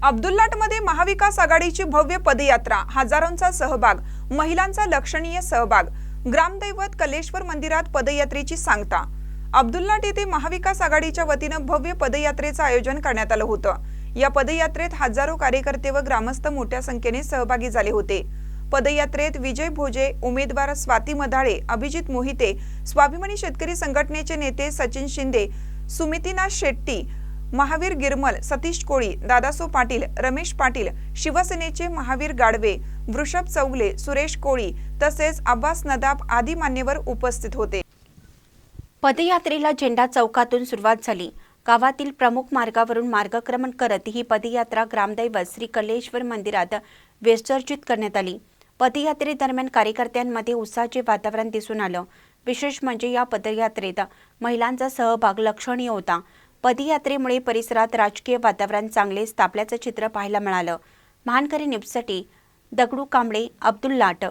अब्दुल्लाटमध्ये महाविकास आघाडीची भव्य पदयात्रा, हजारोंचा सहभाग, महिलांचा लक्षणीय सहभाग. ग्रामदैवत कलेश्वर मंदिरात पदयात्रेची सांगता. अब्दुल्लाट येथे महाविकास आघाडीच्या वतीनं भव्य पदयात्रेचं आयोजन करण्यात आलं होतं. या पदयात्रेत हजारो कार्यकर्ते व ग्रामस्थ मोठ्या संख्येने सहभागी झाले होते. पदयात्रेत विजय भोजे, उमेदवार स्वाती मधाळे, अभिजित मोहिते, स्वाभिमानी शेतकरी संघटनेचे नेते सचिन शिंदे, सुमितीनाथ शेट्टी, महावीर गिरमल, सतीश कोळी, दादासो पाटील, रमेश पाटील, शिवसेनेचे महावीर गाडवे, वृषभ चौगले, सुरेश कोळी तसेच अब्बास नदाब आदी मान्यवर उपस्थित होते. पदयात्रेला झेंडा चौकातून सुरुवात झाली. गावातील प्रमुख मार्गावरून मार्गक्रमण करत ही पदयात्रा ग्रामदैवत श्री कलेश्वर मंदिरात विसर्जित करण्यात आली. पदयात्रेदरम्यान कार्यकर्त्यांमध्ये उत्साहाचे वातावरण दिसून आलं. विशेष म्हणजे या पदयात्रेत महिलांचा सहभाग लक्षणीय होता. पदयात्रेमुळे परिसरात राजकीय वातावरण चांगलेच तापल्याचं चित्र पाहायला मिळालं. महानकरी न्यूजसाठी दगडू कांबळे, अब्दुल्लाट.